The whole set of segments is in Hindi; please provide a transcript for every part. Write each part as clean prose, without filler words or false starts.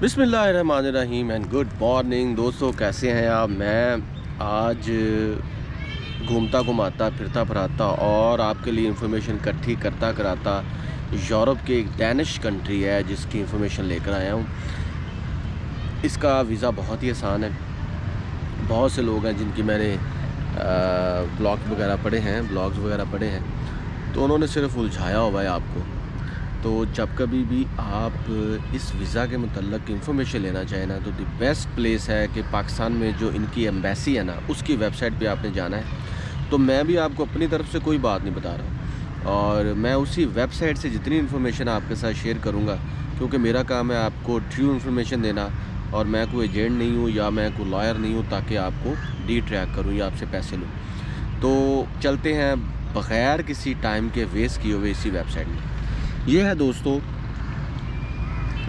बिस्मिल्लाहिर्रहमानिर्रहीम एंड गुड मॉर्निंग दोस्तों, कैसे हैं आप। मैं आज घूमता घुमाता फिरता फराता और आपके लिए इंफॉर्मेशन इकट्ठी करता कराता यूरोप के एक डैनिश कंट्री है जिसकी इंफॉर्मेशन लेकर आया हूँ। इसका वीज़ा बहुत ही आसान है। बहुत से लोग हैं जिनकी मैंने ब्लॉग्स वगैरह पढ़े हैं तो उन्होंने सिर्फ उलझाया हुआ है आपको। तो जब कभी भी आप इस वीज़ा के मुतल्लक इंफॉर्मेशन लेना चाहें ना, तो द बेस्ट प्लेस है कि पाकिस्तान में जो इनकी एम्बेसी है ना, उसकी वेबसाइट पे आपने जाना है। तो मैं भी आपको अपनी तरफ से कोई बात नहीं बता रहा और मैं उसी वेबसाइट से जितनी इन्फॉर्मेशन आपके साथ शेयर करूँगा, क्योंकि मेरा काम है आपको ट्रू इन्फॉर्मेशन देना और मैं कोई एजेंट नहीं हूँ या मैं कोई लॉयर नहीं हूँ ताकि आपको डी ट्रैक करूँ या आपसे पैसे लूँ। तो चलते हैं बग़ैर किसी टाइम के वेस्ट किए हुए इसी वेबसाइट में। ये है दोस्तों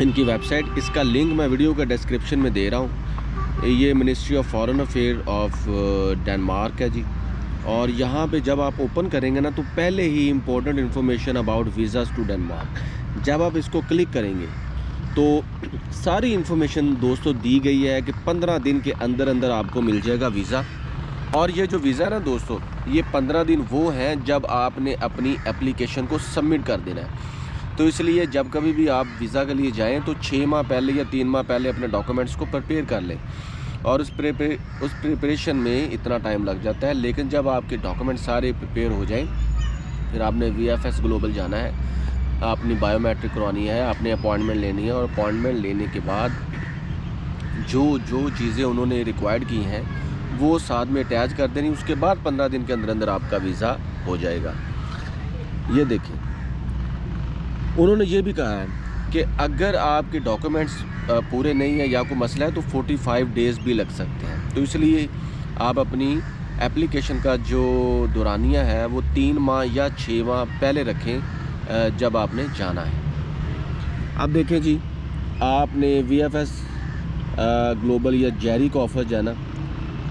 इनकी वेबसाइट। इसका लिंक मैं वीडियो का डिस्क्रिप्शन में दे रहा हूँ। ये ministry of foreign affair of Denmark है जी। और यहाँ पे जब आप ओपन करेंगे ना, तो पहले ही important information about visas to Denmark, जब आप इसको क्लिक करेंगे तो सारी इन्फॉर्मेशन दोस्तों दी गई है कि 15 दिन के अंदर अंदर आपको मिल जाएगा वीज़ा। और ये जो वीज़ा ना दोस्तों, ये 15 दिन वो हैं जब आपने अपनी एप्लीकेशन को सबमिट कर देना है। तो इसलिए जब कभी भी आप वीज़ा के लिए जाएं तो 6 माह पहले या 3 माह पहले अपने डॉक्यूमेंट्स को प्रिपेयर कर लें। और उस प्रिपरेशन में इतना टाइम लग जाता है, लेकिन जब आपके डॉक्यूमेंट सारे प्रिपेयर हो जाएं, फिर आपने VFS ग्लोबल जाना है, अपनी बायोमेट्रिक करवानी है, आपने अपॉइंटमेंट लेनी है। और अपॉइंटमेंट लेने के बाद जो चीज़ें उन्होंने रिक्वायर्ड की हैं वो साथ में अटैच कर देनी। उसके बाद 15 दिन के अंदर अंदर आपका वीज़ा हो जाएगा। ये देखिए, उन्होंने ये भी कहा है कि अगर आपके डॉक्यूमेंट्स पूरे नहीं है या कोई मसला है तो 45 डेज़ भी लग सकते हैं। तो इसलिए आप अपनी एप्लीकेशन का जो दौरानिया है वो 3 माह या 6 माह पहले रखें जब आपने जाना है। अब देखें जी, आपने VFS ग्लोबल या जेरी का ऑफर जाना,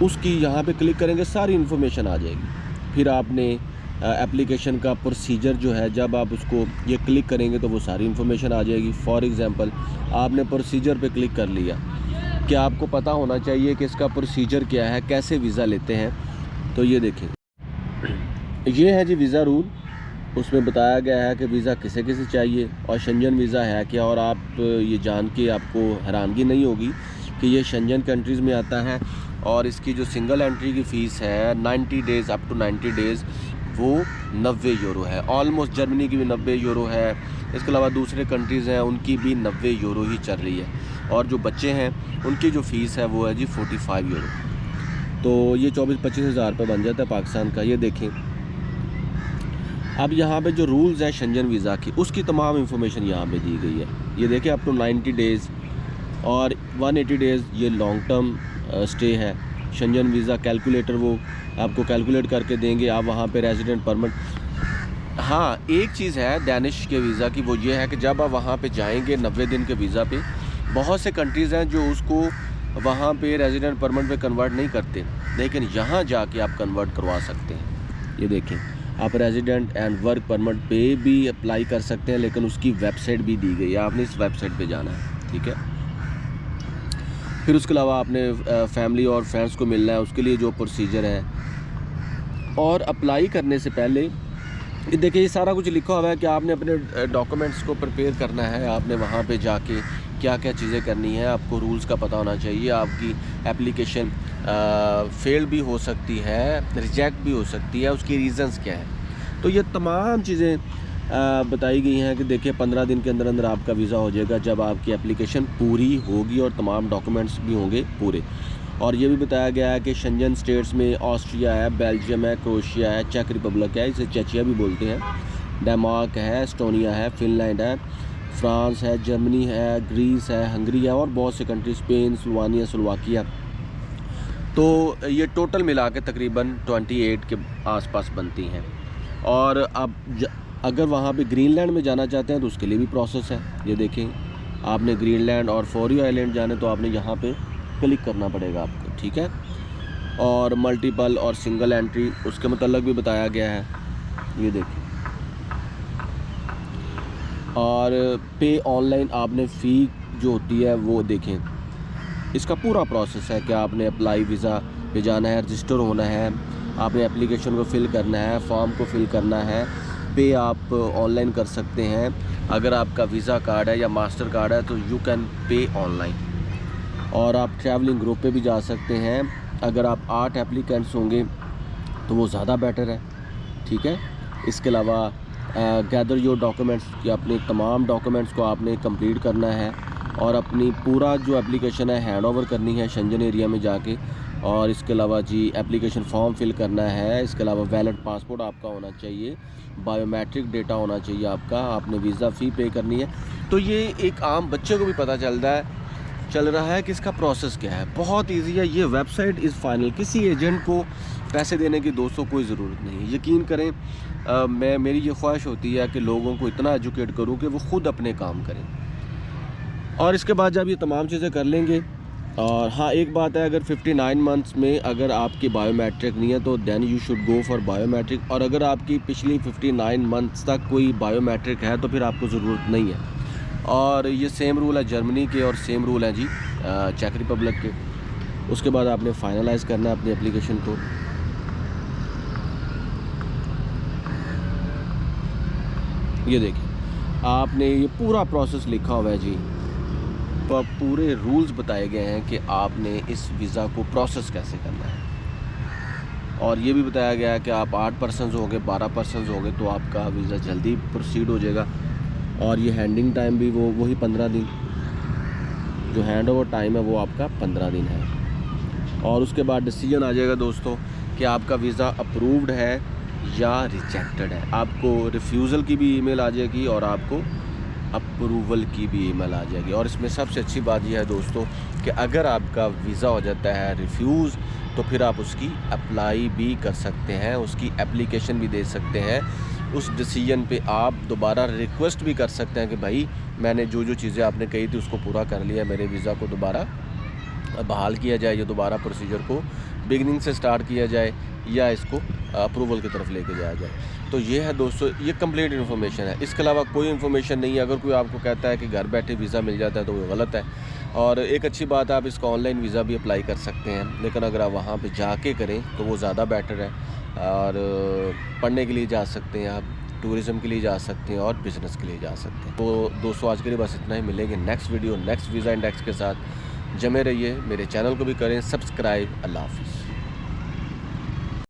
उसकी यहाँ पे क्लिक करेंगे सारी इन्फॉर्मेशन आ जाएगी। फिर आपने एप्लीकेशन का प्रोसीजर जो है, जब आप उसको ये क्लिक करेंगे तो वो सारी इन्फॉर्मेशन आ जाएगी। फॉर एग्ज़ाम्पल आपने प्रोसीजर पे क्लिक कर लिया, क्या आपको पता होना चाहिए कि इसका प्रोसीजर क्या है, कैसे वीज़ा लेते हैं। तो ये देखें, ये है जी वीज़ा रूल। उसमें बताया गया है कि वीज़ा किसे किसे चाहिए और शेंजन वीज़ा है क्या। और आप ये जान के आपको हैरानगी नहीं होगी कि ये शेंजन कंट्रीज़ में आता है और इसकी जो सिंगल एंट्री की फ़ीस है 90 डेज़ अप टू 90 डेज़ वो 90 यूरो है। ऑलमोस्ट जर्मनी की भी 90 यूरो है। इसके अलावा दूसरे कंट्रीज़ हैं उनकी भी 90 यूरो ही चल रही है। और जो बच्चे हैं उनकी जो फ़ीस है वो है जी 45 यूरो। तो ये 24-25 हज़ार रुपये बन जाता है पाकिस्तान का। ये देखें, अब यहाँ पे जो रूल्स हैं शेंजन वीज़ा की, उसकी तमाम इंफॉर्मेशन यहाँ पे दी गई है। ये देखें, अप टू 90 डेज़ और 180 डेज़ ये लॉन्ग टर्म स्टे है। शेंजन वीज़ा कैलकुलेटर वो आपको कैलकुलेट करके देंगे। आप वहाँ पे रेजिडेंट परमिट। हाँ, एक चीज़ है डैनिश के वीज़ा की, वो ये है कि जब आप वहाँ पे जाएंगे 90 दिन के वीज़ा पे, बहुत से कंट्रीज़ हैं जो उसको वहाँ पे रेजिडेंट परमिट पे कन्वर्ट नहीं करते, लेकिन यहाँ जाके आप कन्वर्ट करवा सकते हैं। ये देखें, आप रेजिडेंट एंड वर्क परमिट पे भी अप्लाई कर सकते हैं, लेकिन उसकी वेबसाइट भी दी गई है, आपने इस वेबसाइट पर जाना है, ठीक है। फिर उसके अलावा आपने फैमिली और फ्रेंड्स को मिलना है, उसके लिए जो प्रोसीजर है। और अप्लाई करने से पहले देखिए, ये सारा कुछ लिखा हुआ है कि आपने अपने डॉक्यूमेंट्स को प्रिपेयर करना है, आपने वहाँ पे जाके क्या क्या चीज़ें करनी है, आपको रूल्स का पता होना चाहिए। आपकी एप्लीकेशन फेल भी हो सकती है, रिजेक्ट भी हो सकती है, उसकी रीज़न्स क्या है। तो ये तमाम चीज़ें बताई गई हैं कि देखिए 15 दिन के अंदर अंदर आपका वीज़ा हो जाएगा जब आपकी एप्लीकेशन पूरी होगी और तमाम डॉक्यूमेंट्स भी होंगे पूरे। और ये भी बताया गया है कि शेंजन स्टेट्स में ऑस्ट्रिया है, बेल्जियम है, क्रोएशिया है, चेक रिपब्लिक है, इसे चेचिया भी बोलते हैं, डेनमार्क है, एस्टोनिया है, फिनलैंड है, फ्रांस है, जर्मनी है, ग्रीस है, हंगरी है और बहुत से कंट्री, स्पेन, स्लोवाकिया। तो ये टोटल मिला के तकरीबन 28 के आसपास बनती हैं। और अब अगर वहाँ पे ग्रीनलैंड में जाना चाहते हैं तो उसके लिए भी प्रोसेस है। ये देखें, आपने ग्रीनलैंड और फॉरी आइलैंड जाने तो आपने यहाँ पे क्लिक करना पड़ेगा आपको, ठीक है। और मल्टीपल और सिंगल एंट्री उसके मतलब भी बताया गया है। ये देखें, और पे ऑनलाइन आपने फ़ी जो होती है वो देखें। इसका पूरा प्रोसेस है कि आपने अप्लाई वीज़ा पे जाना है, रजिस्टर होना है, आपने एप्लीकेशन को फ़िल करना है, फॉर्म को फ़िल करना है, पे आप ऑनलाइन कर सकते हैं। अगर आपका वीज़ा कार्ड है या मास्टर कार्ड है तो यू कैन पे ऑनलाइन। और आप ट्रैवलिंग ग्रुप पे भी जा सकते हैं। अगर आप 8 एप्लीकेंट्स होंगे तो वो ज़्यादा बेटर है, ठीक है। इसके अलावा गैदर योर डॉक्यूमेंट्स कि अपने तमाम डॉक्यूमेंट्स को आपने कंप्लीट करना है और अपनी पूरा जो एप्लीकेशन है हैंड ओवर करनी है शेंजन एरिया में जाके। और इसके अलावा जी एप्लीकेशन फॉर्म फिल करना है। इसके अलावा वैलिड पासपोर्ट आपका होना चाहिए, बायोमेट्रिक डेटा होना चाहिए आपका, आपने वीज़ा फ़ी पे करनी है। तो ये एक आम बच्चे को भी पता चल रहा है कि इसका प्रोसेस क्या है। बहुत इजी है, ये वेबसाइट इज़ फाइनल। किसी एजेंट को पैसे देने की दोस्तों कोई ज़रूरत नहीं है। यकीन करें, मेरी ये ख्वाहिश होती है कि लोगों को इतना एजुकेट करूँ कि वो ख़ुद अपने काम करें। और इसके बाद जब ये तमाम चीज़ें कर लेंगे, और हाँ एक बात है, अगर 59 मंथ्स में अगर आपकी बायोमेट्रिक नहीं है तो then you should go for biometric. और अगर आपकी पिछली 59 मंथ्स तक कोई बायोमेट्रिक है तो फिर आपको ज़रूरत नहीं है। और ये सेम रूल है जर्मनी के और सेम रूल है जी चेक रिपब्लिक के। उसके बाद आपने फाइनलाइज़ करना है अपनी एप्लीकेशन को। ये देखिए आपने ये पूरा प्रोसेस लिखा हुआ है जी, तो अब पूरे रूल्स बताए गए हैं कि आपने इस वीज़ा को प्रोसेस कैसे करना है। और ये भी बताया गया है कि आप 8 पर्सनस होंगे, 12 पर्सनस होंगे तो आपका वीज़ा जल्दी प्रोसीड हो जाएगा। और ये हैंडिंग टाइम भी वही 15 दिन, जो हैंड ओवर टाइम है वो आपका 15 दिन है। और उसके बाद डिसीजन आ जाएगा दोस्तों कि आपका वीज़ा अप्रूव्ड है या रिजेक्टेड है। आपको रिफ्यूज़ल की भी ईमेल आ जाएगी और आपको अप्रूवल की भी ईमेल आ जाएगी। और इसमें सबसे अच्छी बात यह है दोस्तों कि अगर आपका वीज़ा हो जाता है रिफ्यूज़ तो फिर आप उसकी अप्लाई भी कर सकते हैं, उसकी एप्लीकेशन भी दे सकते हैं। उस डिसीजन पे आप दोबारा रिक्वेस्ट भी कर सकते हैं कि भाई मैंने जो चीज़ें आपने कही थी उसको पूरा कर लिया, मेरे वीज़ा को दोबारा बहाल किया जाए, या दोबारा प्रोसीजर को बिगनिंग से स्टार्ट किया जाए, या इसको अप्रूवल की तरफ लेके जाया जाए। तो ये है दोस्तों, ये कंप्लीट इन्फॉर्मेशन है। इसके अलावा कोई इन्फॉर्मेशन नहीं है। अगर कोई आपको कहता है कि घर बैठे वीज़ा मिल जाता है तो वो गलत है। और एक अच्छी बात है, आप इसका ऑनलाइन वीज़ा भी अप्लाई कर सकते हैं, लेकिन अगर आप वहाँ पे जाके करें तो वो ज़्यादा बेटर है। और पढ़ने के लिए जा सकते हैं आप, टूरिज़म के लिए जा सकते हैं और बिज़नेस के लिए जा सकते हैं। तो दोस्तों आज के लिए बस इतना ही। मिलेंगे next video next visa index के साथ। जमे रहिए, मेरे चैनल को भी करें सब्सक्राइब। अल्लाह हाफ़िज़।